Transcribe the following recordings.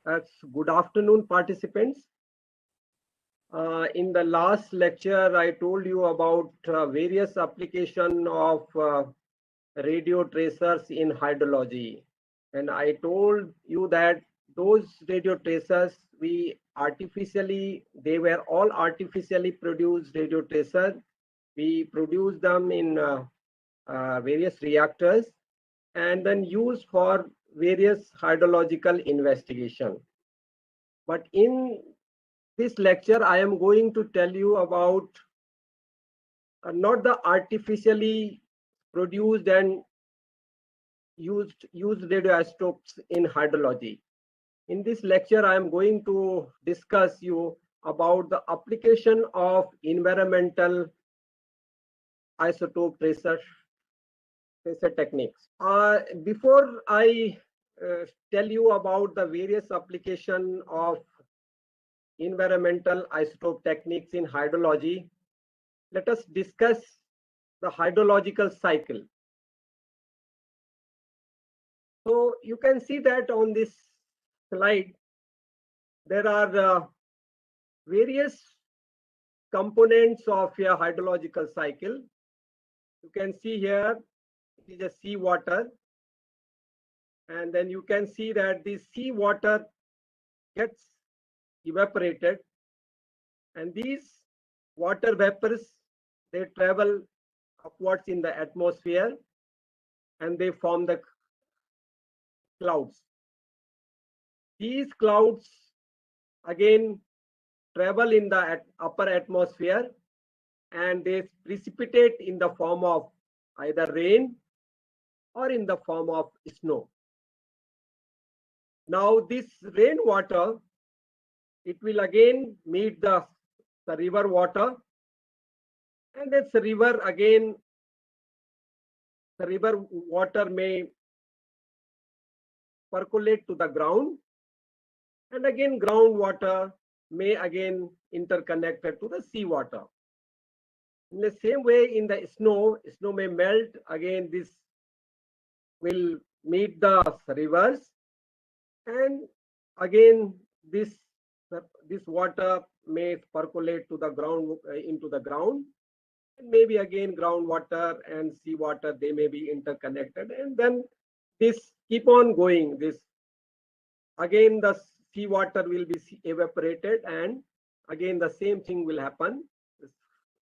Good afternoon, participants. In the last lecture, I told you about various application of radio tracers in hydrology. And I told you that those radio tracers, they were all artificially produced radio tracers. We produced them in various reactors and then used for various hydrological investigation. But in this lecture, I am going to tell you about not the artificially produced and used radioisotopes in hydrology. In this lecture, I am going to discuss you about the application of environmental isotope tracer techniques. Before I tell you about the various application of environmental isotope techniques in hydrology, let us discuss the hydrological cycle. So you can see that on this slide, there are various components of a hydrological cycle. You can see here, it is a seawater. And then you can see that the seawater gets evaporated. And these water vapors, they travel upwards in the atmosphere and they form the clouds. These clouds again travel in the upper atmosphere and they precipitate in the form of either rain or in the form of snow. Now this rainwater, it will again meet the river water, and this river again, the river water may percolate to the ground, and again groundwater may again interconnect to the seawater. In the same way, in the snow may melt. Again, this will meet the rivers, and again this water may percolate to the ground into the ground. And maybe again groundwater and seawater, they may be interconnected, and then this keep on going. This again the seawater will be evaporated, and again the same thing will happen. This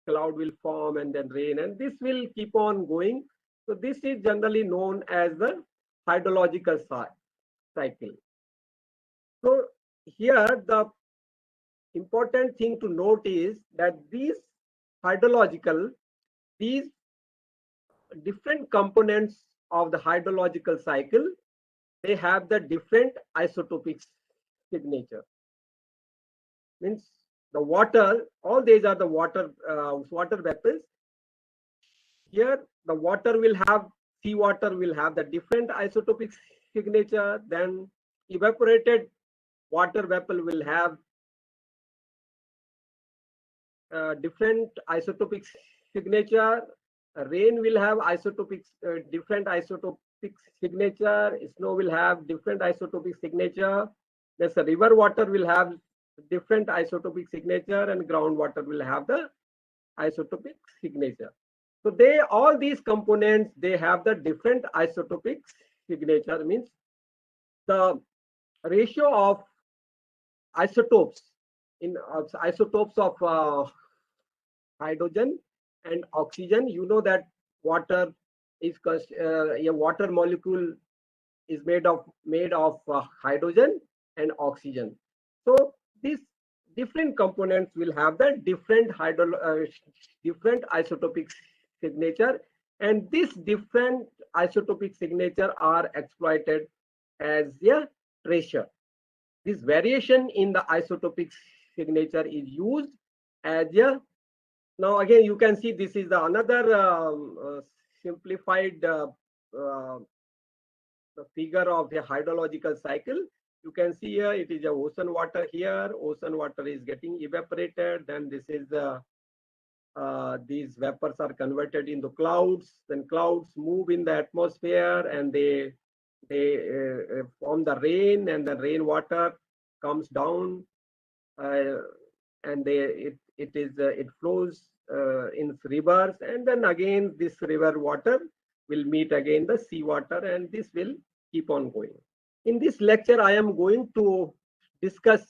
cloud will form and then rain, and this will keep on going. So this is generally known as the hydrological cycle. So here the important thing to note is that these different components of the hydrological cycle, they have the different isotopic signature. Means the water, all these are the water vapors. Here the water will have, seawater will have the different isotopic signature. Then evaporated water vapor will have different isotopic signature. Rain will have different isotopic signature. Snow will have different isotopic signature. There's a river water will have different isotopic signature, and groundwater will have the isotopic signature. So all these components, they have the different isotopic signature. Means the ratio of isotopes of hydrogen and oxygen. You know that water is a water molecule is made of hydrogen and oxygen. So these different components will have the different isotopic signature, and this different isotopic signature are exploited as a tracer. This variation in the isotopic signature is used as a. Now again, you can see this is another simplified figure of the hydrological cycle. You can see here it is a ocean water here. Ocean water is getting evaporated. Then this is these vapors are converted into clouds. Then clouds move in the atmosphere and they form the rain, and the rainwater comes down, and it flows in rivers, and then again this river water will meet again the sea water, and this will keep on going. In this lecture, I am going to discuss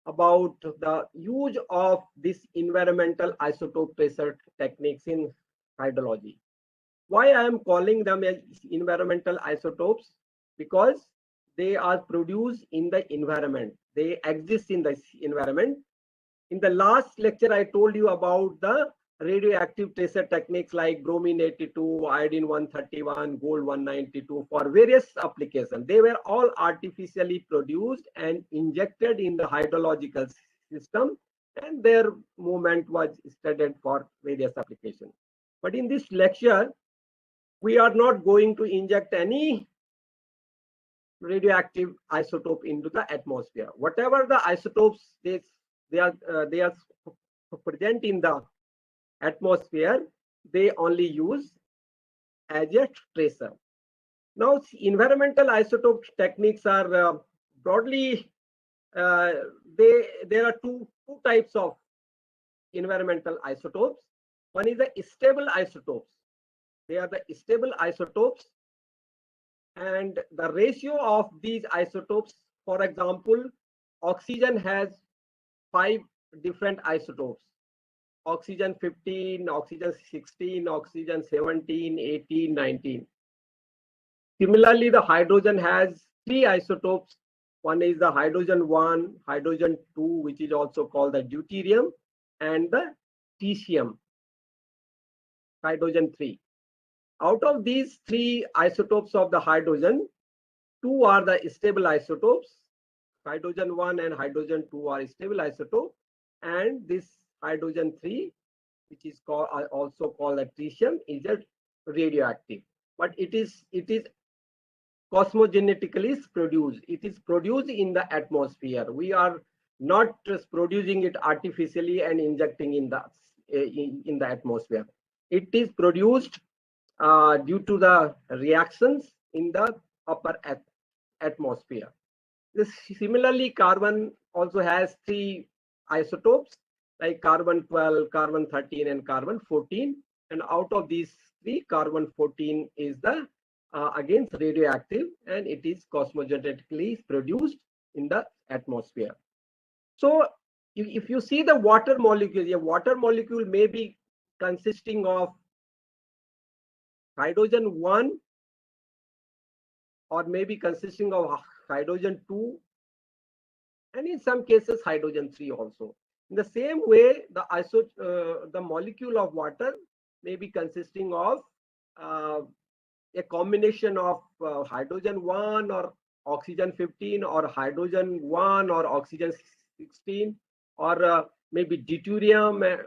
about the use of this environmental isotope tracer techniques in hydrology. Why I am calling them as environmental isotopes? Because they are produced in the environment. They exist in the environment. In the last lecture, I told you about the radioactive tracer techniques like bromine 82, iodine 131, gold 192 for various applications. They were all artificially produced and injected in the hydrological system, and their movement was studied for various applications. But in this lecture, we are not going to inject any radioactive isotope into the atmosphere. Whatever the isotopes they are present in the atmosphere, they only use as a tracer. Now, environmental isotope techniques are broadly there are two types of environmental isotopes. One is the stable isotopes. They are the stable isotopes, and the ratio of these isotopes, for example, oxygen has 5 different isotopes: oxygen 15, oxygen 16, oxygen 17, 18, 19. Similarly, the hydrogen has 3 isotopes. One is the hydrogen 1, hydrogen 2, which is also called the deuterium, and the tritium, hydrogen 3. Out of these 3 isotopes of the hydrogen, 2 are the stable isotopes. Hydrogen 1 and hydrogen 2 are stable isotopes, and this hydrogen 3, which is called also called a tritium, is a radioactive. But it is cosmogenetically produced. It is produced in the atmosphere. We are not just producing it artificially and injecting in the atmosphere. It is produced due to the reactions in the upper atmosphere. Similarly, carbon also has 3 isotopes like carbon 12, carbon 13, and carbon 14. And out of these 3, carbon 14 is the again radioactive, and it is cosmogenetically produced in the atmosphere. So if you see the water molecule, a water molecule may be consisting of hydrogen 1, or maybe consisting of hydrogen 2, and in some cases hydrogen 3 also. In the same way, the molecule of water may be consisting of a combination of hydrogen 1 or oxygen 15, or hydrogen 1 or oxygen 16, or maybe deuterium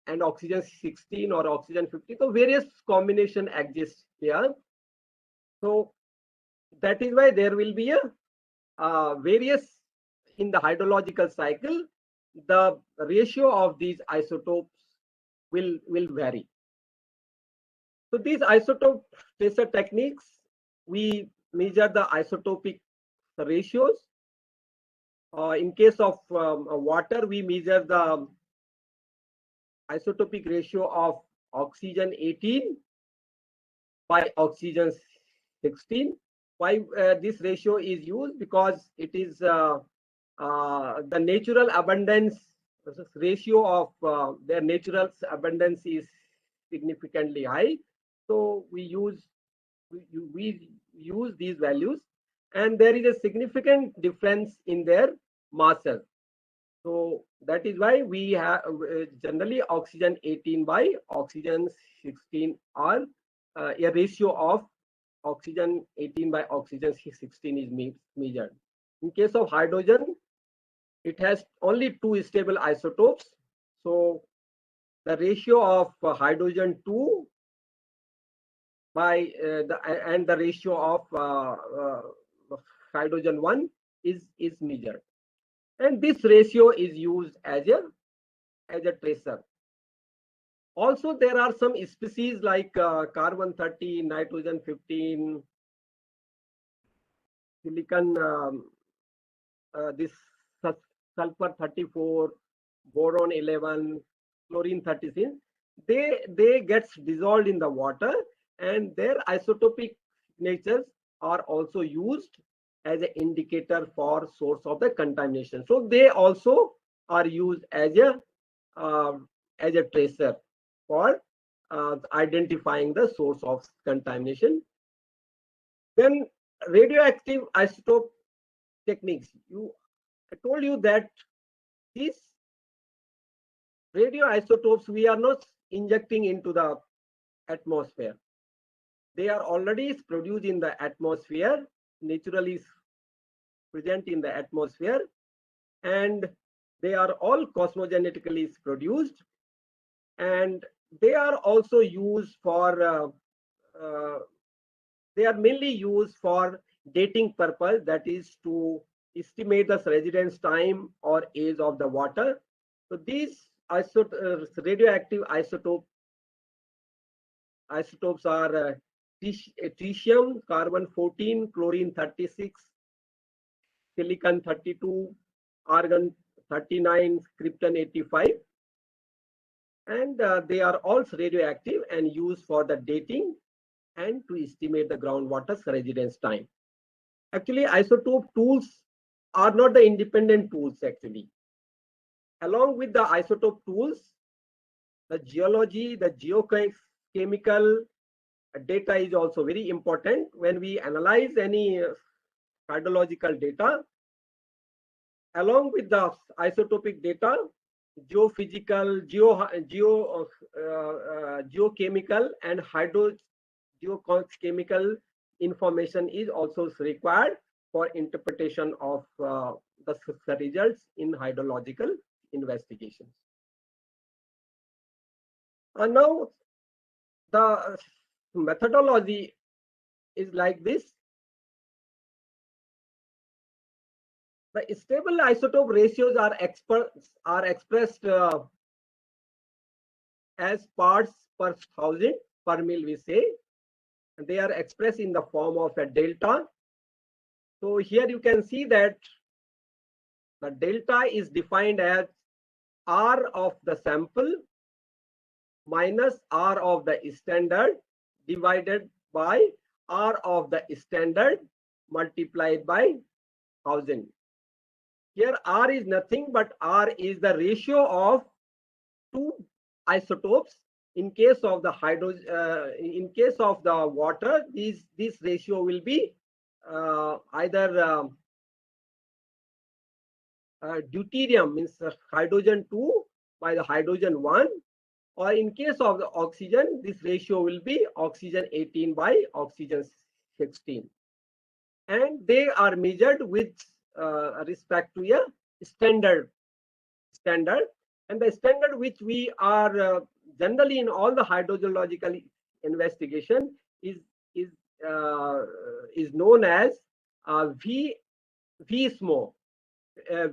and oxygen 16 or oxygen 15. So various combination exists here. So that is why there will be a various in the hydrological cycle. The ratio of these isotopes will vary. So these isotope tracer techniques, we measure the isotopic ratios. In case of water, we measure the isotopic ratio of oxygen 18 by oxygen 16. Why this ratio is used? Because it is the natural abundance ratio of their natural abundance is significantly high. So we use these values, and there is a significant difference in their masses. So that is why we have generally oxygen 18 by oxygen 16 are a ratio of oxygen 18 by oxygen 16 is measured. In case of hydrogen, it has only 2 stable isotopes. So the ratio of hydrogen 2 by the ratio of hydrogen 1 is measured, and this ratio is used as a tracer. Also, there are some species like carbon 13, nitrogen 15, silicon this sulfur 34, boron 11, chlorine 36, they gets dissolved in the water, and their isotopic natures are also used as an indicator for source of the contamination. So they also are used as a tracer for identifying the source of contamination. Then radioactive isotope techniques. I told you that these radioisotopes we are not injecting into the atmosphere. They are already produced in the atmosphere, naturally present in the atmosphere, and they are all cosmogenetically produced, and they are also used for they are mainly used for dating purpose, that is to estimate the residence time or age of the water. So these radioactive isotopes are tritium, carbon 14, chlorine 36, silicon 32, argon 39, krypton 85. And they are also radioactive and used for the dating and to estimate the groundwater's residence time. Actually, isotope tools are not the independent tools actually. Along with the isotope tools, the geology, the geochemical data is also very important. When we analyze any hydrological data, along with the isotopic data, geophysical, geochemical and geochemical information is also required for interpretation of the results in hydrological investigations. And now the methodology is like this. The stable isotope ratios are expressed as parts per thousand per mil, we say. And they are expressed in the form of a delta. So here you can see that the delta is defined as R of the sample minus R of the standard divided by R of the standard multiplied by 1000. Here R is nothing but R is the ratio of two isotopes. In case of the in case of the water, this ratio will be either deuterium, means hydrogen 2 by the hydrogen 1, or in case of the oxygen, this ratio will be oxygen 18 by oxygen 16. And they are measured with respect to a standard. And the standard which we are generally in all the hydrogeological investigation is known as VSMO,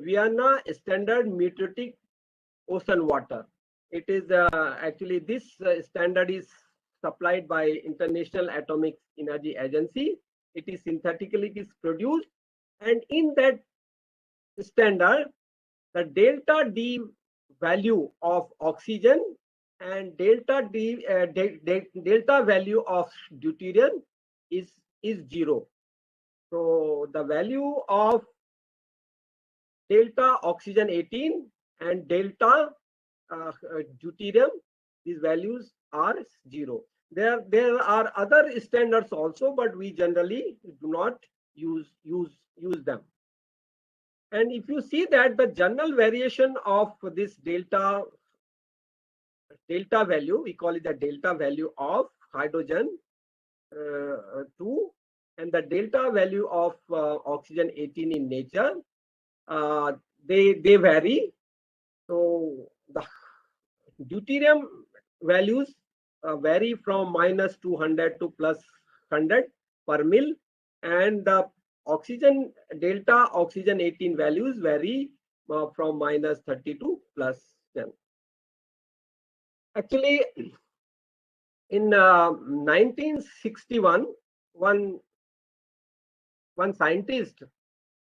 Vienna Standard Meteoritic Ocean Water. It is actually this standard is supplied by International Atomic Energy Agency. It is synthetically produced, and in that standard, the delta D value of oxygen and delta value of deuterium is 0. So the value of delta oxygen 18 and delta deuterium, these values are 0. There are other standards also, but we generally do not use them. And if you see that the general variation of this delta value, we call it the delta value of hydrogen 2 and the delta value of oxygen 18 in nature, they vary. So the deuterium values vary from minus 200 to plus 100 per mil, and the oxygen delta oxygen 18 values vary from minus 30 to plus 10. Actually, in 1961, one scientist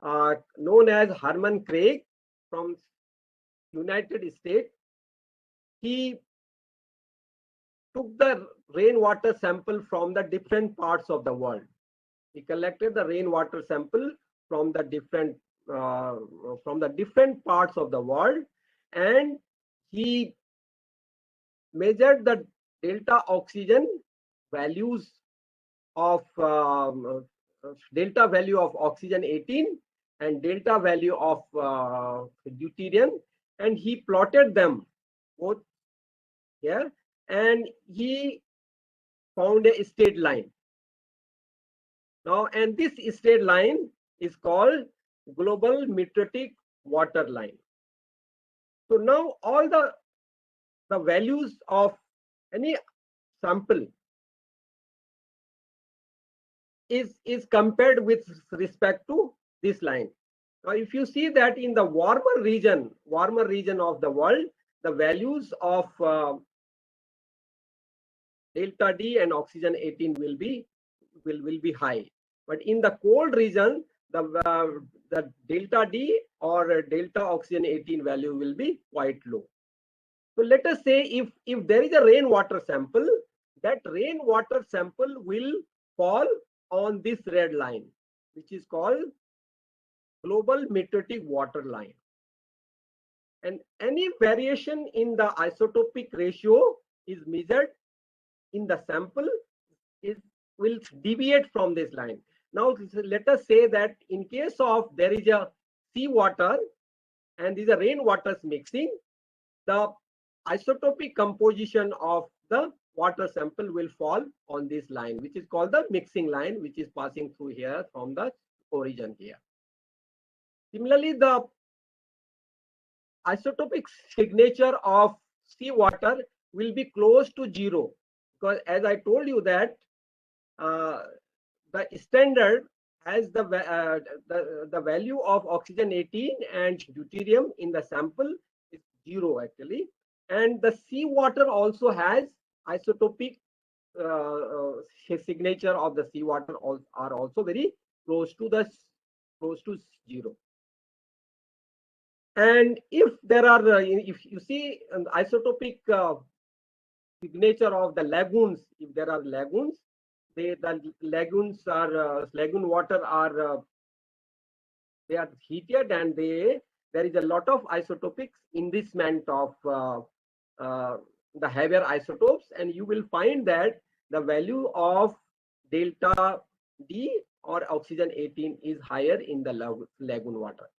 known as Herman Craig from United States. He took the rainwater sample from the different parts of the world. He collected the rainwater sample from the different parts of the world, and he measured the delta oxygen values of delta value of oxygen 18 and delta value of deuterium, and he plotted them both here, and he found a straight line. Now, and this straight line is called global meteoritic water line. So now all the values of any sample is compared with respect to this line. Now, if you see that in the warmer region of the world, the values of delta D and oxygen 18 will be high. But in the cold region, the delta D or delta oxygen 18 value will be quite low. So let us say if there is a rainwater sample, that rainwater sample will fall on this red line, which is called global meteoritic water line. And any variation in the isotopic ratio is measured in the sample will deviate from this line. Now let us say that in case of there is a seawater and these are rainwaters mixing, the isotopic composition of the water sample will fall on this line, which is called the mixing line, which is passing through here from the origin here. Similarly, the isotopic signature of seawater will be close to 0, because as I told you that the standard has the value of oxygen 18 and deuterium in the sample is 0 actually, and the seawater also has isotopic signature of the seawater are also very close to 0. And if there are if you see an isotopic signature of the lagoons, if there are lagoons, the lagoons are lagoon water are they are heated, and there is a lot of isotopic enrichment of the heavier isotopes, and you will find that the value of delta D or oxygen 18 is higher in the lagoon water.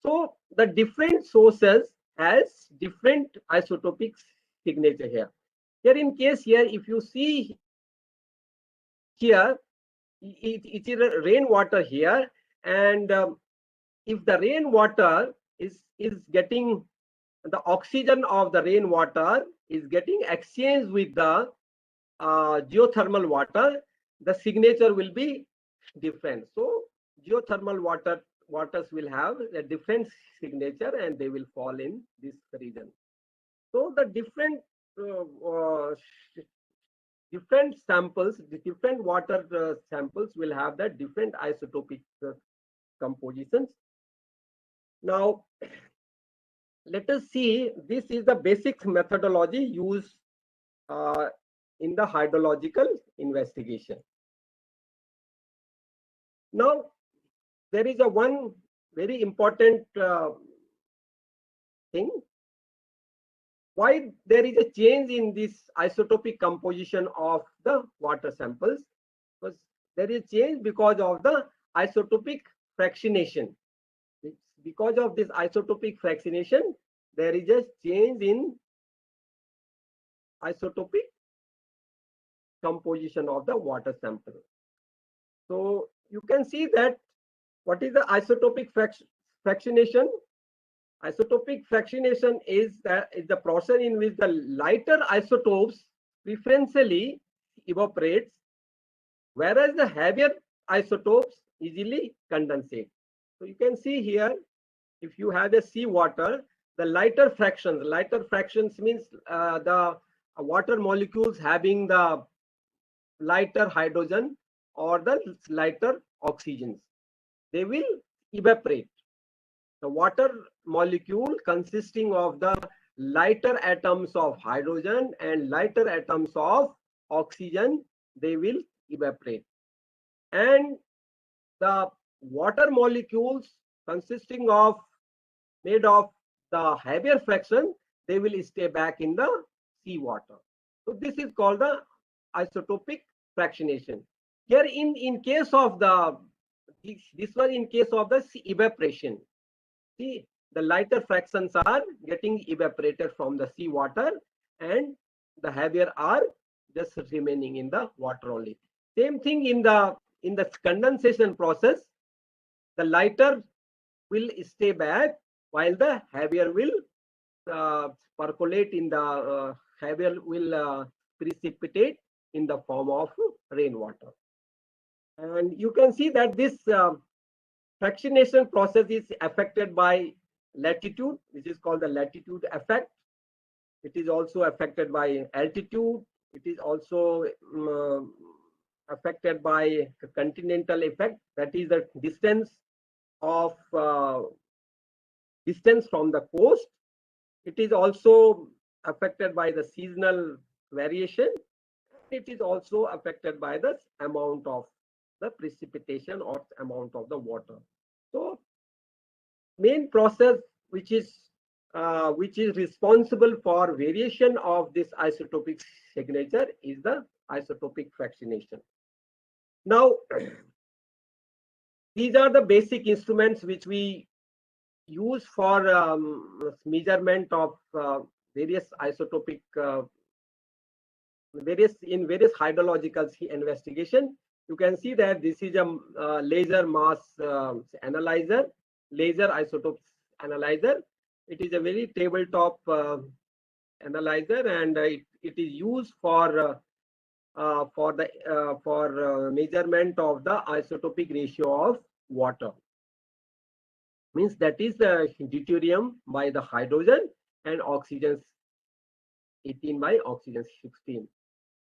So the different sources has different isotopic signature here. Here in case here, if you see here, it is a rainwater here, and if the rainwater is getting the oxygen of the rainwater is getting exchanged with the geothermal water, the signature will be different. So geothermal waters will have a different signature, and they will fall in this region. So the different samples, the different water samples will have the different isotopic compositions. Now, let us see, this is the basic methodology used in the hydrological investigation. Now, there is one very important thing. Why there is a change in this isotopic composition of the water samples? Because there is change because of the isotopic fractionation. Because of this isotopic fractionation, there is a change in isotopic composition of the water sample. So you can see that what is the isotopic fractionation? Isotopic fractionation is the process in which the lighter isotopes preferentially evaporates, whereas the heavier isotopes easily condensate. So you can see here, if you have a seawater, the lighter fractions means the water molecules having the lighter hydrogen or the lighter oxygens, they will evaporate. The water molecule consisting of the lighter atoms of hydrogen and lighter atoms of oxygen, they will evaporate. And the water molecules consisting of made of the heavier fraction, they will stay back in the seawater. So this is called the isotopic fractionation. Here in case of the, this was in case of the evaporation. See, the lighter fractions are getting evaporated from the seawater and the heavier are just remaining in the water only. Same thing in the condensation process, the lighter will stay back while the heavier will percolate in the heavier will precipitate in the form of rainwater. And you can see that this fractionation process is affected by latitude, which is called the latitude effect. It is also affected by altitude. It is also affected by continental effect, that is the distance of distance from the coast. It is also affected by the seasonal variation. It is also affected by the amount of the precipitation or amount of the water. So main process which is responsible for variation of this isotopic signature is the isotopic fractionation. Now, these are the basic instruments which we use for measurement of various isotopic various hydrological investigation. You can see that this is a laser mass analyzer, laser isotopes analyzer. It is a very tabletop analyzer, and it is used for measurement of the isotopic ratio of water. Means that is the deuterium by the hydrogen and oxygen 18 by oxygen 16.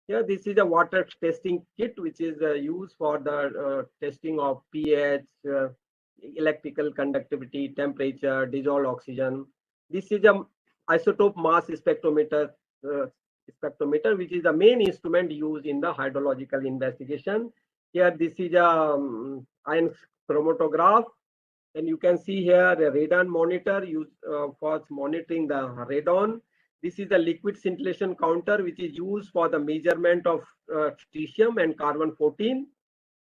Here, this is a water testing kit which is used for the testing of pH, electrical conductivity, temperature, dissolved oxygen. This is a isotope mass spectrometer, which is the main instrument used in the hydrological investigation. Here, this is a ion chromatograph, and you can see here a radon monitor used for monitoring the radon. This is the liquid scintillation counter, which is used for the measurement of tritium and carbon-14.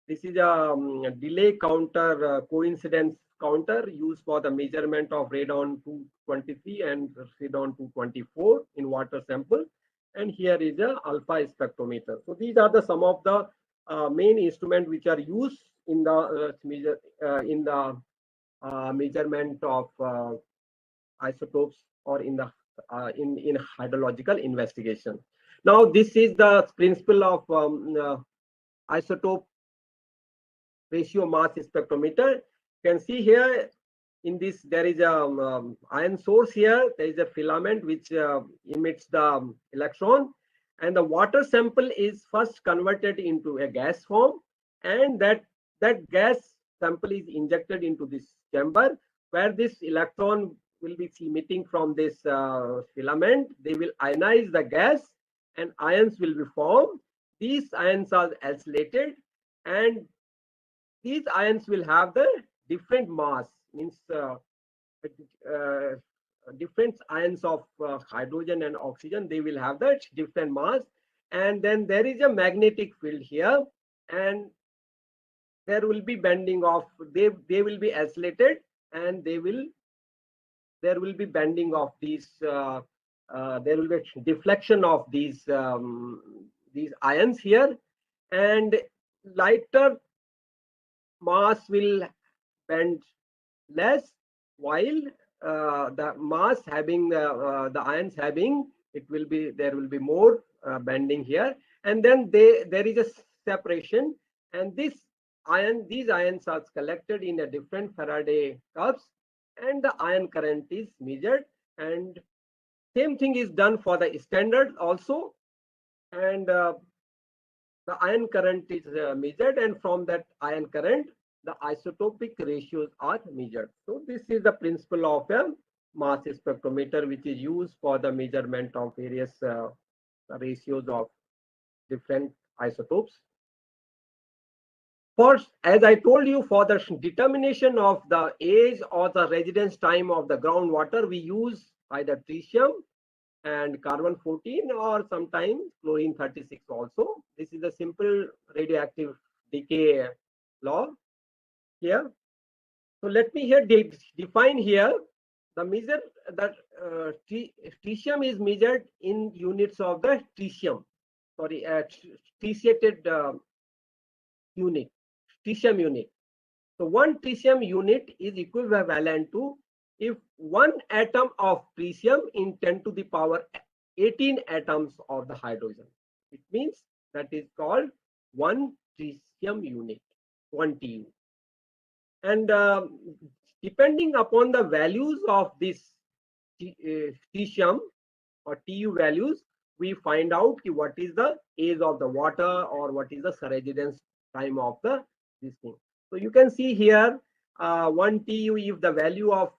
This is a delay counter, coincidence counter used for the measurement of radon-223 and radon-224 in water sample. And here is a alpha spectrometer. So these are the some of the main instruments which are used in the measurement of isotopes or in the in hydrological investigation. Now, this is the principle of isotope ratio mass spectrometer. You can see here in this there is a ion source here. There is a filament which emits the electron, and the water sample is first converted into a gas form, and that gas sample is injected into this chamber where this electron will be emitting from this filament. They will ionize the gas and ions will be formed. These ions are isolated, and these ions will have the different mass, means different ions of hydrogen and oxygen. They will have the different mass, and then there is a magnetic field here, and there will be bending of, they will be isolated, and there will be bending of these, there will be deflection of these ions here, and lighter mass will bend less, while the mass having the ions having, there will be more bending here, and then there is a separation, and these ions are collected in a different Faraday cups, and the ion current is measured, and same thing is done for the standard also, and the ion current is measured, and from that ion current the isotopic ratios are measured. So this is the principle of a mass spectrometer, which is used for the measurement of various ratios of different isotopes. First, as I told you, for the determination of the age or the residence time of the groundwater, we use either tritium and carbon-14 or sometimes chlorine-36 also. This is a simple radioactive decay law here. So let me here define here the measure that tritium is measured in units of the tritium, sorry, tritiated unit, tritium unit. So one tritium unit is equivalent to if one atom of tritium in 10 to the power 18 atoms of the hydrogen. It means that is called one tritium unit, 1 TU. And depending upon the values of this tritium or TU values, we find out what is the age of the water or what is the residence time of the this thing. So you can see here 1 TU, if the value of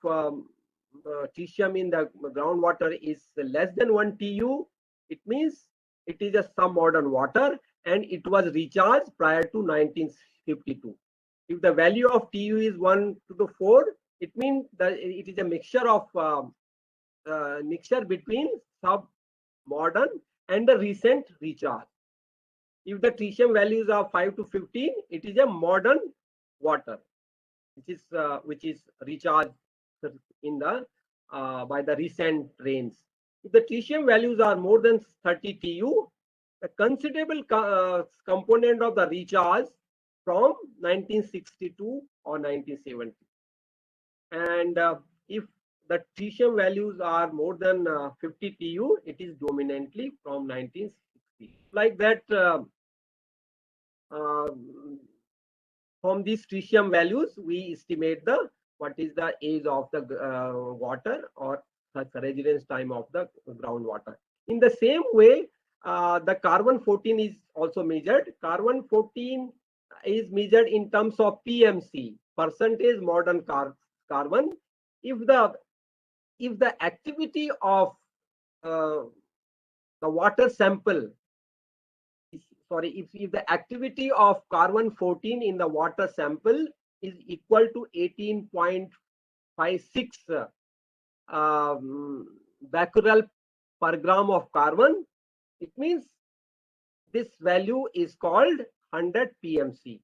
tritium in the groundwater is less than 1 TU, it means it is a submodern water and it was recharged prior to 1952. If the value of TU is 1 to the 4, it means that it is a mixture of mixture between sub-modern and the recent recharge. If the tritium values are 5 to 15, it is a modern water, which is recharged in the by the recent rains. If the tritium values are more than 30 TU, a considerable component of the recharge from 1962 or 1970. And if the tritium values are more than 50 TU, it is dominantly from 1960. Like that, from these tritium values, we estimate the what is the age of the water or the residence time of the groundwater. In the same way, the carbon-14 is also measured. Carbon-14 is measured in terms of PMC, percentage modern carbon. If the activity of the water sample, sorry, if the activity of carbon-14 in the water sample is equal to 18.56 becquerel per gram of carbon, it means this value is called 100 PMC.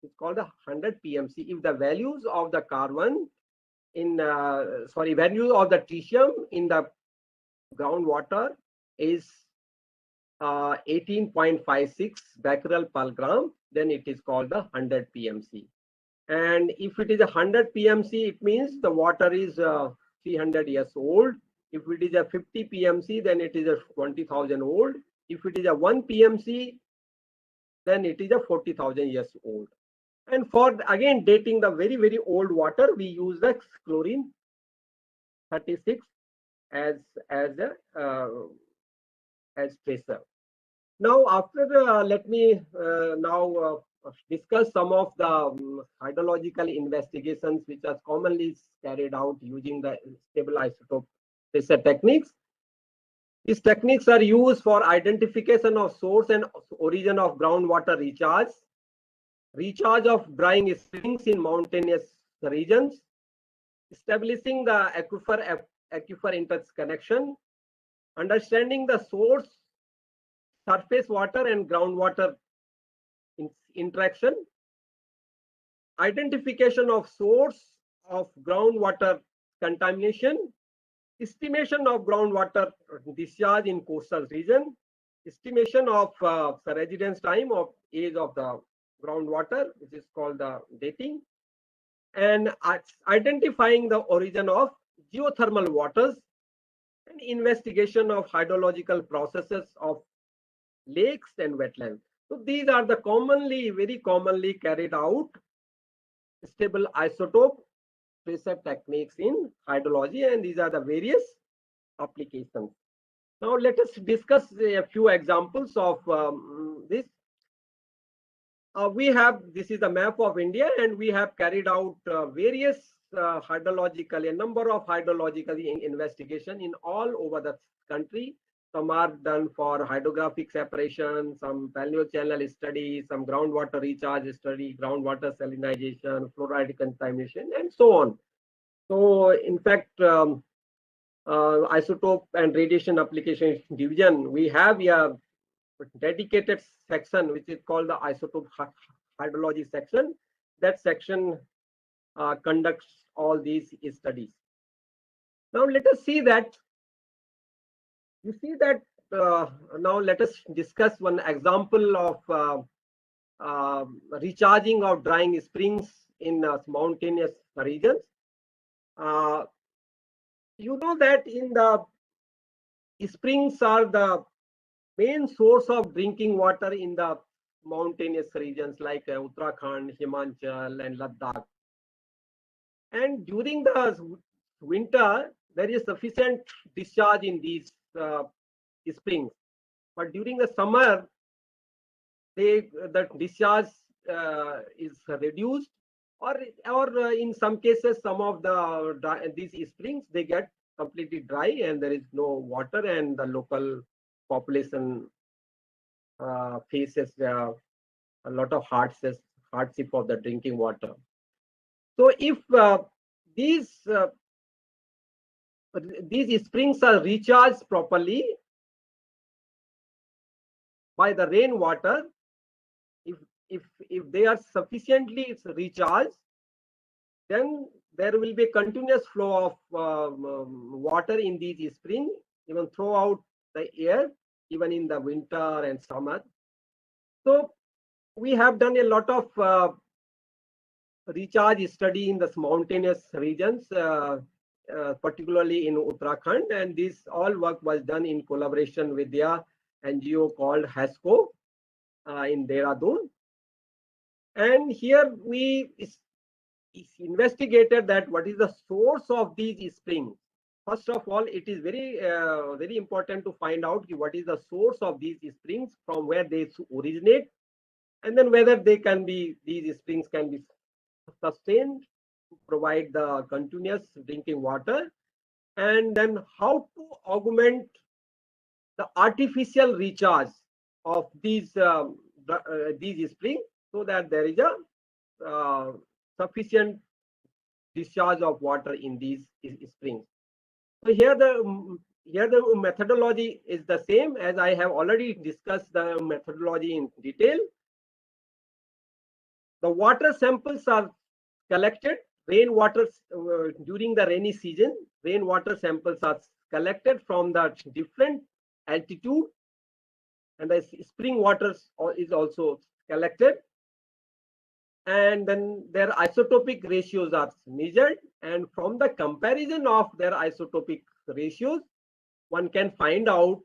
It's called a 100 PMC. If the values of the carbon in value of the tritium in the groundwater is 18.56 becquerel per gram, then it is called the 100 PMC. And if it is a 100 PMC, it means the water is 300 years old. If it is a 50 PMC, then it is a 20,000 old. If it is a 1 PMC, then it is a 40,000 years old. And for again dating the very, very old water, we use the chlorine 36 as tracer. Now, after let me now discuss some of the hydrological investigations which are commonly carried out using the stable isotope tracer techniques. These techniques are used for identification of source and origin of groundwater recharge of drying springs in mountainous regions, establishing the aquifer interconnection, understanding the source, surface water and groundwater interaction, identification of source of groundwater contamination, estimation of groundwater discharge in coastal region, estimation of the residence time of age of the groundwater, which is called the dating, and identifying the origin of geothermal waters, and investigation of hydrological processes of lakes and wetlands. So these are the very commonly carried out stable isotope tracer techniques in hydrology, and these are the various applications. Now let us discuss a few examples of this. this is the map of India, and we have carried out various hydrological, a number of hydrological investigation in all over the country. Some are done for hydrographic separation, some paleochannel study, some groundwater recharge study, groundwater salinization, fluoride contamination, and so on. So, in fact, isotope and radiation application division, we have a dedicated section which is called the isotope hydrology section. That section conducts all these studies. Now let us see that. You see that now let us discuss one example of recharging of drying springs in mountainous regions. You know that in the springs are the main source of drinking water in the mountainous regions like Uttarakhand, Himachal, and Ladakh. And during the winter, there is sufficient discharge in these springs. But during the summer, the discharge is reduced, or in some cases, some of these springs they get completely dry and there is no water, and the local population faces a lot of hardship of the drinking water. So if these springs are recharged properly by the rainwater, if they are sufficiently recharged, then there will be a continuous flow of water in these springs, even throughout the year, even in the winter and summer. So we have done a lot of recharge study in the mountainous regions, particularly in Uttarakhand, and this all work was done in collaboration with the NGO called HASCO in Dehradun. And here we investigated that what is the source of these springs. First of all, it is very important to find out what is the source of these springs, from where they originate, and then whether these springs can be sustained to provide the continuous drinking water, and then how to augment the artificial recharge of these springs so that there is a sufficient discharge of water in these springs. So here the methodology is the same, as I have already discussed the methodology in detail. The water samples are collected. Rainwater during the rainy season, rainwater samples are collected from the different altitude, and the spring water is also collected. And then their isotopic ratios are measured, and from the comparison of their isotopic ratios, one can find out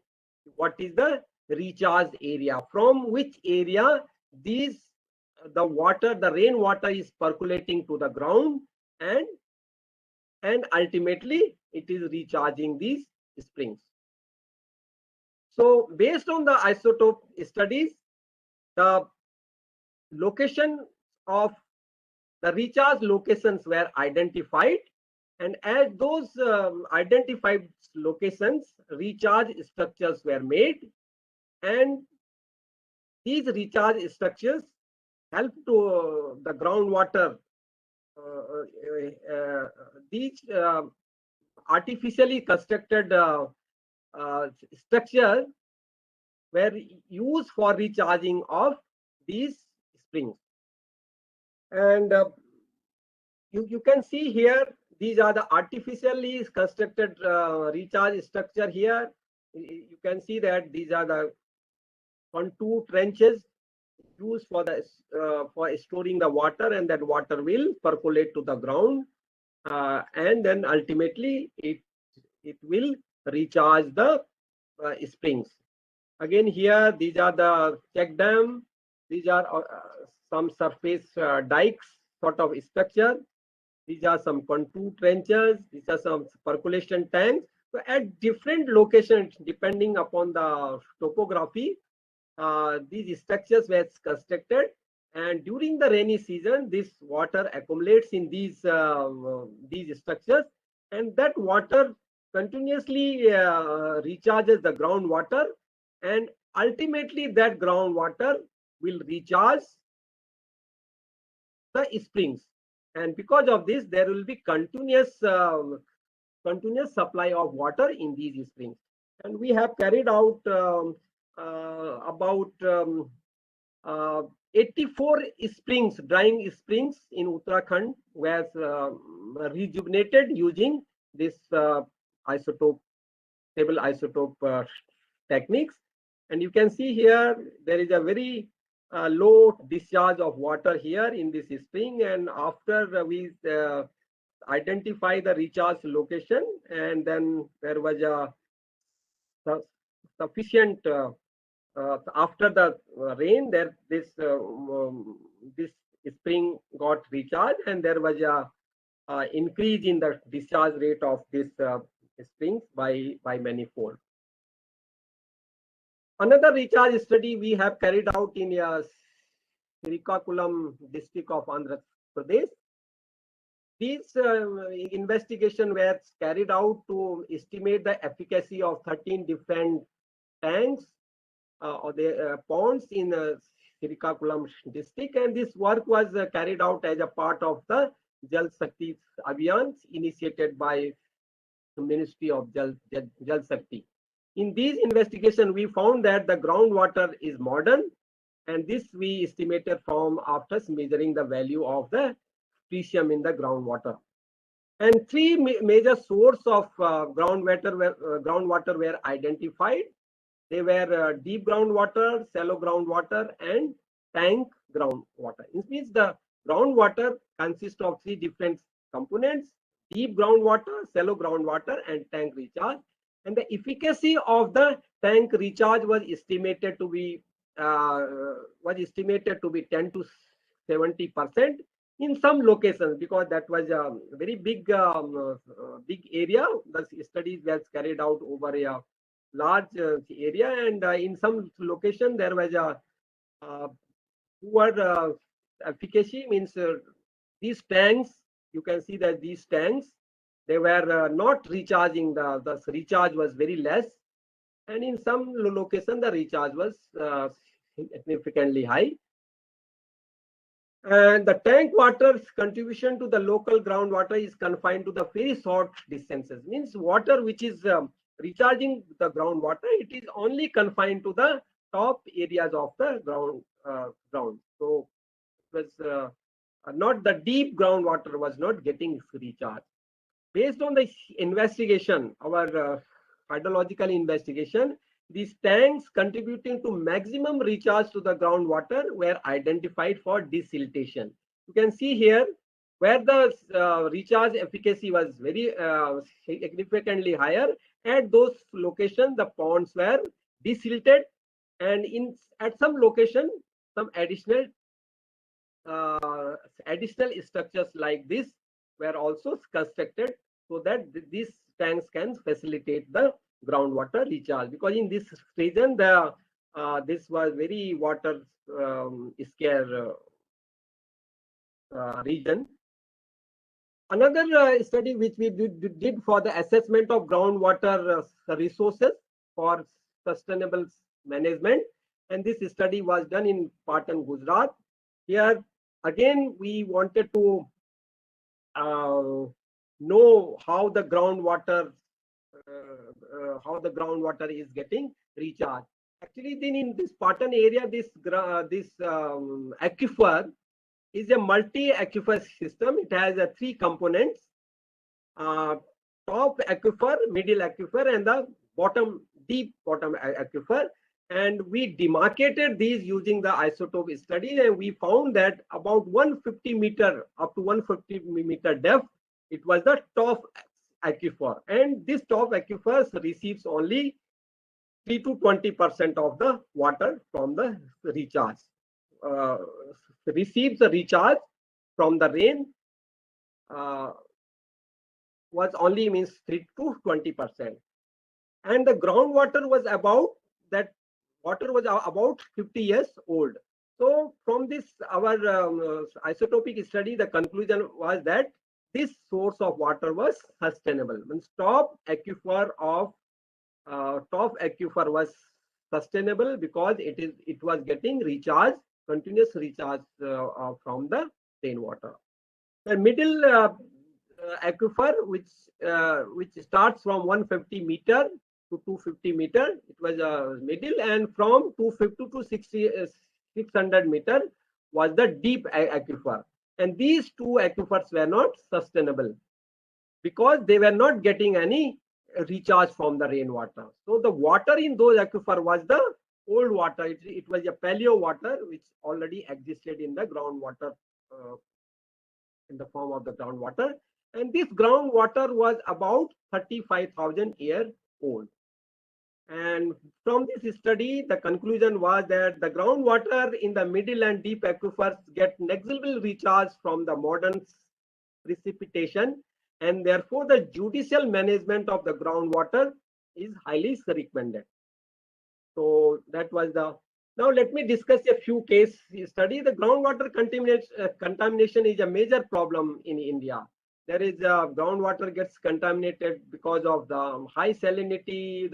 what is the recharge area, from which area the rainwater is percolating to the ground, and ultimately it is recharging these springs. So based on the isotope studies, the location of the recharge locations were identified, and as those identified locations, recharge structures were made, and these recharge structures help to the groundwater. These artificially constructed structures were used for recharging of these springs. And you can see here, these are the artificially constructed recharge structure here. You can see that these are the contour trenches used for storing the water, and that water will percolate to the ground, and then ultimately it will recharge the springs. Again, here these are the check dam. These are some surface dikes sort of structure. These are some contour trenches. These are some percolation tanks. So at different locations, depending upon the topography, these structures were constructed, And during the rainy season, this water accumulates in these structures, and that water continuously recharges the groundwater, and ultimately that groundwater will recharge the springs. And because of this, there will be continuous supply of water in these springs. And we have carried out about uh, 84 springs, drying springs in Uttarakhand were rejuvenated using this isotope, stable isotope techniques. And you can see here, there is a very low discharge of water here in this spring. And after we identify the recharge location, and then there was a sufficient after the rain, there this spring got recharged, and there was a increase in the discharge rate of this springs by manifold. Another recharge study we have carried out in Srikakulam district of Andhra Pradesh. These investigation were carried out to estimate the efficacy of 13 different tanks or the ponds in Srikakulam district, and this work was carried out as a part of the Jal Shakti Abhiyan initiated by the Ministry of Jal Shakti. In these investigations, we found that the groundwater is modern, and this we estimated from after measuring the value of the tritium in the groundwater. And three major sources of groundwater were identified. They were deep groundwater, shallow groundwater, and tank groundwater. It means the groundwater consists of three different components: deep groundwater, shallow groundwater, and tank recharge. And the efficacy of the tank recharge was estimated to be 10 to 70% in some locations, because that was a very big area. The studies were carried out over a large area, and in some location there was a poor efficacy. Means these tanks, you can see that these tanks, they were not recharging. The recharge was very less, and in some location the recharge was significantly high. And the tank water's contribution to the local groundwater is confined to the very short distances. Means water which is recharging the groundwater, it is only confined to the top areas of the ground. So it was not the deep groundwater was not getting recharged. Based on the investigation, our hydrological investigation, these tanks contributing to maximum recharge to the groundwater were identified for desiltation. You can see here where the recharge efficacy was very significantly higher. At those locations, the ponds were desilted, and at some location, some additional structures like this were also constructed so that these tanks can facilitate the groundwater recharge, because in this region this was very water scarce region. Another study which we did for the assessment of groundwater resources for sustainable management, and this study was done in Patan, Gujarat. Here again we wanted to know how the groundwater is getting recharged. Actually, then in this Patan area, this aquifer is a multi-aquifer system. It has three components: top aquifer, middle aquifer, and the deep bottom aquifer. And we demarcated these using the isotope study, and we found that about 150 meter up to 150 meter depth, it was the top aquifer, and this top aquifer receives only 3 to 20% of the water from the recharge. Receives the recharge from the rain was only means 3 to 20%, and the groundwater was about 50 years old. So from this, our isotopic study, the conclusion was that this source of water was sustainable. Means top aquifer was sustainable because it was getting recharge, continuous recharge from the rainwater. The middle aquifer, which starts from 150 meter to 250 meter, it was a middle, and from 250 to 600 meter was the deep aquifer. And these two aquifers were not sustainable because they were not getting any recharge from the rainwater. So the water in those aquifer was the old water. It was a paleo water which already existed in the groundwater, in the form of the groundwater. And this groundwater was about 35,000 years old. And from this study, the conclusion was that the groundwater in the middle and deep aquifers get negligible recharge from the modern precipitation, and therefore the judicial management of the groundwater is highly recommended. So that was the. Now let me discuss a few case study. The groundwater contamination is a major problem in India. There is groundwater gets contaminated because of the high salinity.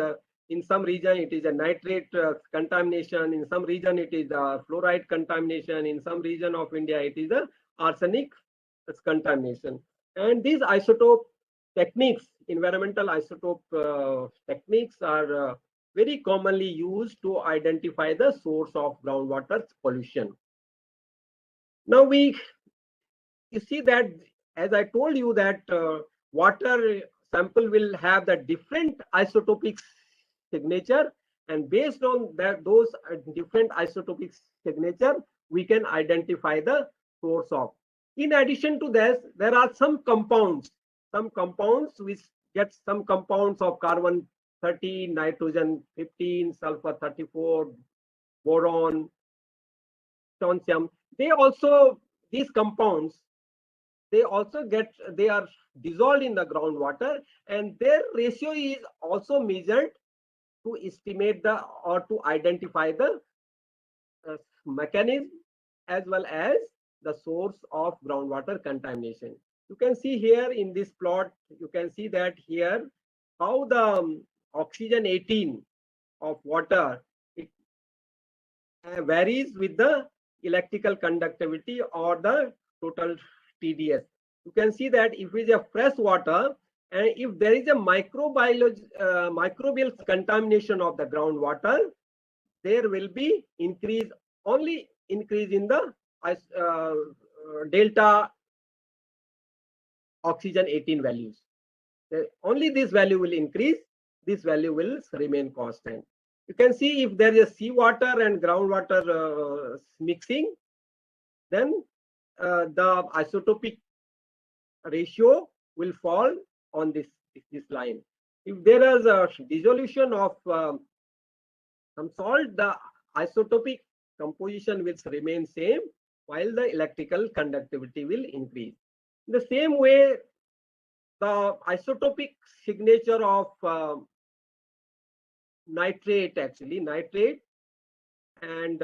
In some region it is a nitrate contamination. In some region it is a fluoride contamination. In some region of India it is a arsenic contamination. And these isotope techniques, environmental isotope techniques, are very commonly used to identify the source of groundwater pollution. Now you see that, as I told you, that water sample will have the different isotopic signature, and based on those different isotopic signature, we can identify the source of. In addition to this, there are some compounds which get some compounds of carbon 13, nitrogen 15, sulfur 34, boron, strontium. These compounds, they are dissolved in the groundwater, and their ratio is also measured to estimate or to identify the mechanism as well as the source of groundwater contamination. You can see here in this plot, you can see that here how the oxygen 18 of water, it varies with the electrical conductivity or the total TDS. You can see that if it is a fresh water, and if there is a microbial contamination of the groundwater, there will be only increase in the delta oxygen 18 values. Only this value will increase, this value will remain constant. You can see if there is seawater and groundwater mixing, then the isotopic ratio will fall on this line. If there is a dissolution of some salt, the isotopic composition will remain same, while the electrical conductivity will increase. In the same way, the isotopic signature of nitrate and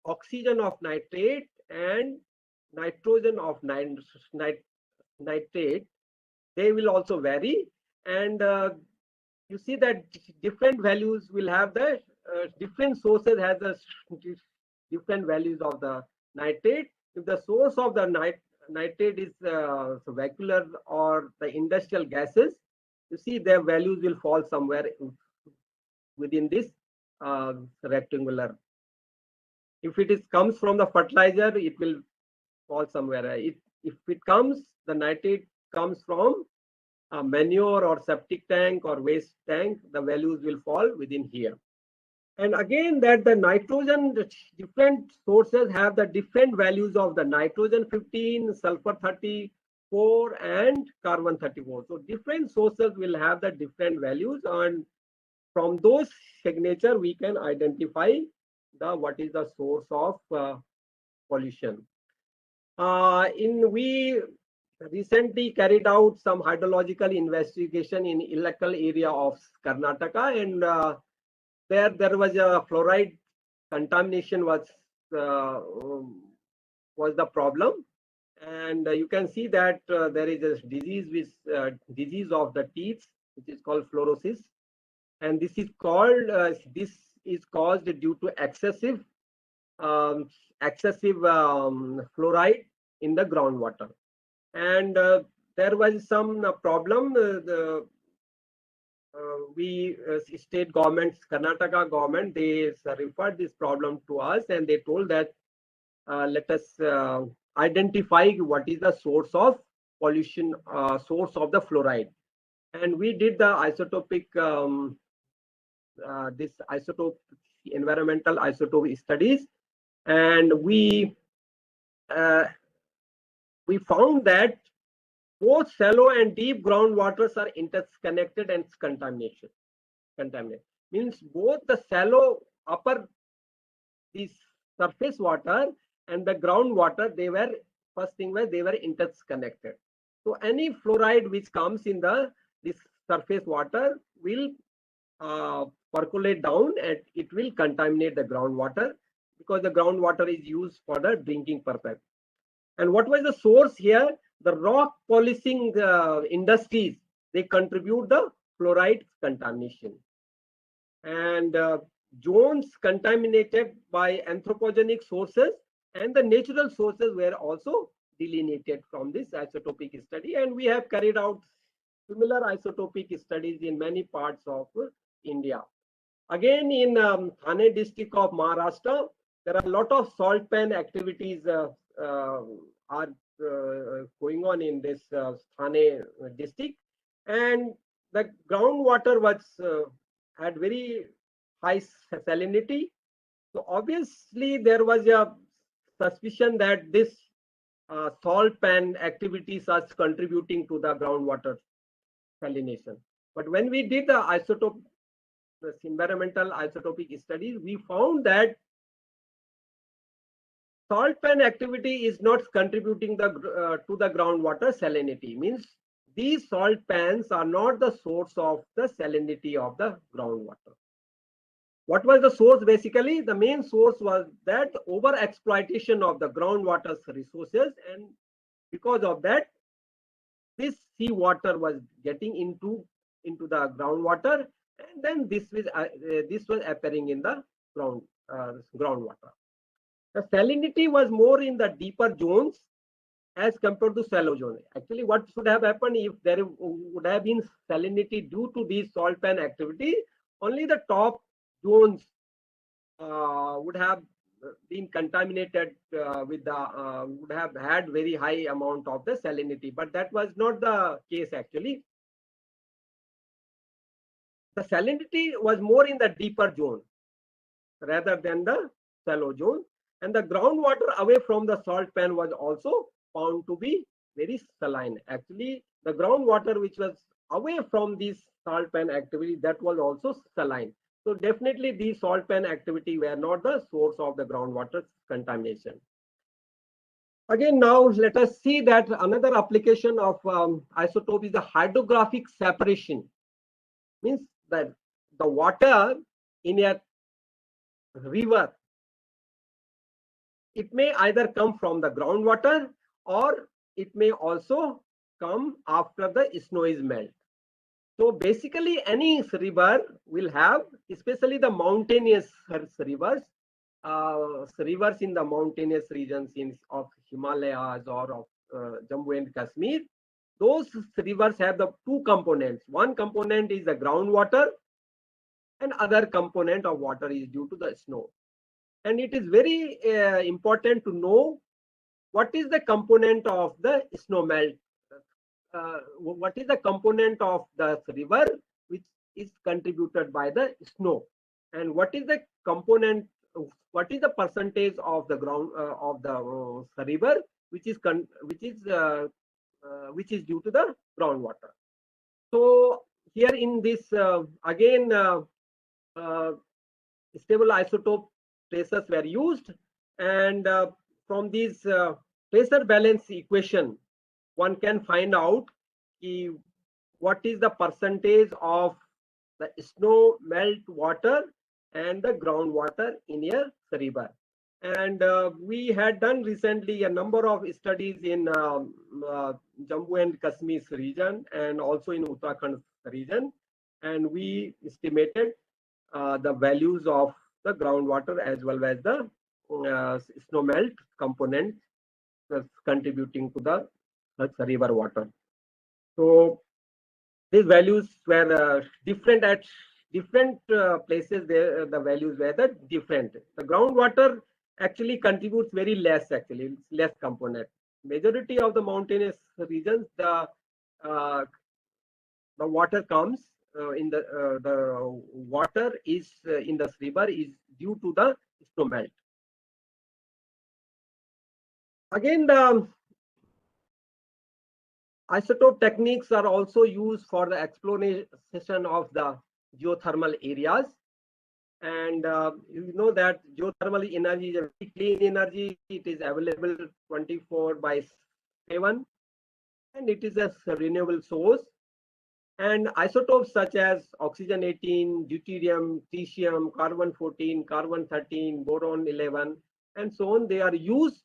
oxygen of nitrate and nitrogen of nitrate, they will also vary, and you see that different values will have the different sources has the different values of the nitrate. If the source of the nitrate is vacuolar or the industrial gases, you see their values will fall somewhere within this rectangular. If it comes from the fertilizer, it will fall somewhere. If the nitrate comes from a manure or septic tank or waste tank, the values will fall within here. And again, that the nitrogen, different sources have the different values of the nitrogen 15, sulfur 34, and carbon 34. So different sources will have the different values, and from those signature we can identify what is the source of pollution. We recently carried out some hydrological investigation in Illakal area of Karnataka, and there was a fluoride contamination was the problem. And you can see that there is a disease of the teeth, which is called fluorosis, and this is caused due to um, excessive fluoride in the groundwater. And there was some problem. We state governments, Karnataka government, they referred this problem to us, and they told that let us identify what is the source of pollution, source of the fluoride. And we did the environmental isotope studies, and uh, we found that both shallow and deep groundwaters are interconnected and contaminated. Means both the shallow upper this surface water and the groundwater, they were interconnected. So any fluoride which comes in this surface water will percolate down, and it will contaminate the groundwater, because the groundwater is used for the drinking purpose. And what was the source here? The rock polishing industries, they contribute the fluoride contamination. And zones contaminated by anthropogenic sources and the natural sources were also delineated from this isotopic study. And we have carried out similar isotopic studies in many parts of India. Again, in Thane district of Maharashtra, there are a lot of salt pan activities are going on in this Thane district, and the groundwater was had very high salinity. So obviously there was a suspicion that this salt pan activities are contributing to the groundwater salination. But when we did the environmental isotopic studies, we found that salt pan activity is not contributing to the groundwater salinity. Means these salt pans are not the source of the salinity of the groundwater. What was the source? Basically, the main source was that over exploitation of the groundwater's resources, and because of that, this seawater was getting into the groundwater, and then this was appearing in the groundwater. The salinity was more in the deeper zones as compared to shallow zones. Actually, what should have happened if there would have been salinity due to these salt pan activity? Only the top zones would have been contaminated with the would have had very high amount of the salinity, but that was not the case actually. The salinity was more in the deeper zone rather than the shallow zone, and the groundwater away from the salt pan was also found to be very saline. Actually, the groundwater which was away from this salt pan activity, that was also saline. So definitely these salt pan activity were not the source of the groundwater contamination. Again, now let us see that another application of isotope is the hydrographic separation. Means that the water in a river, it may either come from the groundwater or it may also come after the snow is melt. So basically any river will have, especially the mountainous rivers, rivers in the mountainous regions of Himalayas or of Jammu and Kashmir, those rivers have the two components. One component is the groundwater, and other component of water is due to the snow. And it is very important to know what is the component of the snow melt. What is the component of the river which is contributed by the snow, and what is the component, what is the percentage of the ground of the river which is due to the groundwater. So here in this again stable isotope tracers were used, and from these tracer balance equation one can find out what is the percentage of the snow melt water and the groundwater in a river. And we had done recently a number of studies in Jammu and Kashmir region and also in Uttarakhand region, and we estimated the values of the groundwater as well as the snow melt component contributing to the river water. So these values were different at different places. The values were different. The groundwater actually contributes very less. Actually, it's less component. Majority of the mountainous regions, the water comes the water is in the river is due to the snow melt. Again, the isotope techniques are also used for the exploration of the geothermal areas. And you know that geothermal energy is a very clean energy. It is available 24/7, and it is a renewable source. And isotopes such as oxygen-18, deuterium, tritium, carbon-14, carbon-13, boron-11, and so on, they are used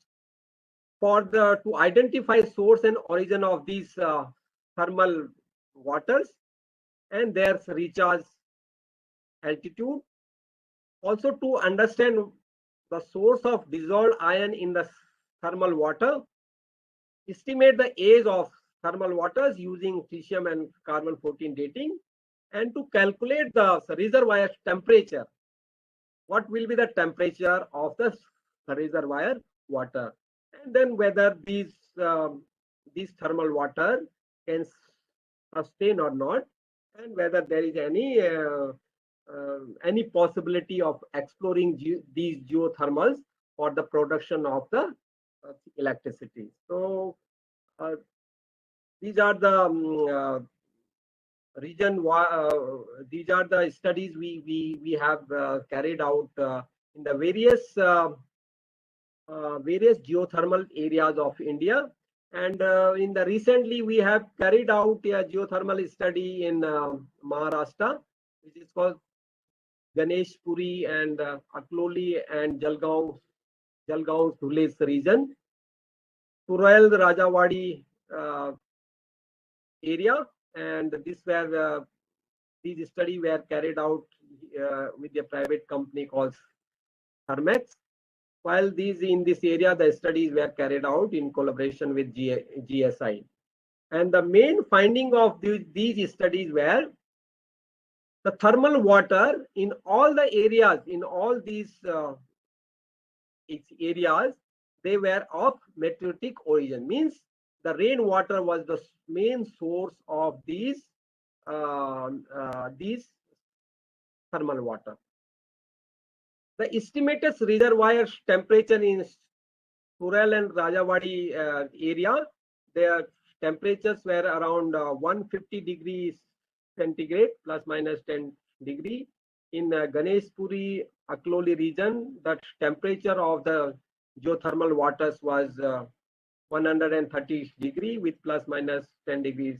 to identify source and origin of these thermal waters and their recharge altitude. Also to understand the source of dissolved iron in the thermal water, estimate the age of thermal waters using tritium and carbon-14 dating, and to calculate the reservoir temperature. What will be the temperature of the reservoir water? And then whether these thermal water can sustain or not, and whether there is any possibility of exploring these geothermals for the production of the electricity. So these are the these are the studies we have carried out in the various geothermal areas of India. And in the recently we have carried out a geothermal study in Maharashtra, which is called Ganesh Puri and Akloli and Jalgaon Dhule region, Turail Rajawadi area, and these studies were carried out with a private company called Thermex. While in this area, the studies were carried out in collaboration with GSI. And the main finding of these studies were the thermal water in all the areas, in all these areas, they were of meteoritic origin. Means the rainwater was the main source of these thermal water. The estimated reservoir temperature in Turail and Rajawadi area, their temperatures were around 150 degrees centigrade plus minus 10 degree. In Ganesh Puri, Akloli region, the temperature of the geothermal waters was 130 degree with plus minus 10 degrees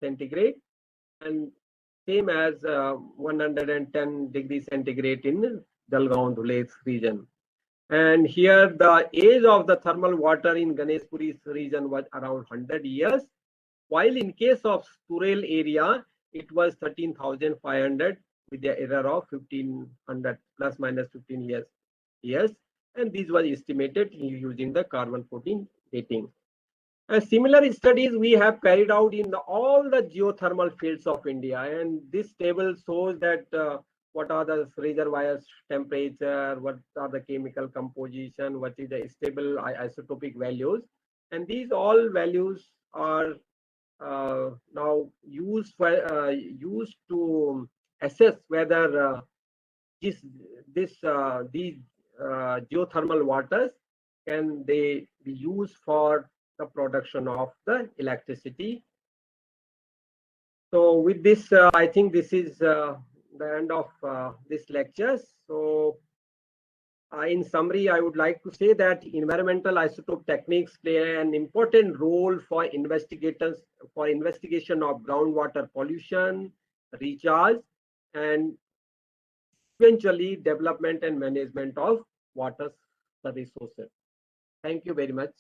centigrade, and same as 110 degrees centigrade in Jalgaon Dhule region. And here the age of the thermal water in Ganesh Puri region was around 100 years, while in case of Turail area, it was 13,500 with the error of 1,500 plus minus 15 years. And this was estimated using the carbon-14 dating. Similar studies we have carried out in all the geothermal fields of India, and this table shows that what are the reservoirs temperature, what are the chemical composition, what is the stable isotopic values, and these all values are now used to assess whether these geothermal waters can they be used for the production of the electricity. So with this, I think this is the end of this lecture. So in summary, I would like to say that environmental isotope techniques play an important role for investigation of groundwater pollution, recharge, and eventually development and management of water resources. Thank you very much.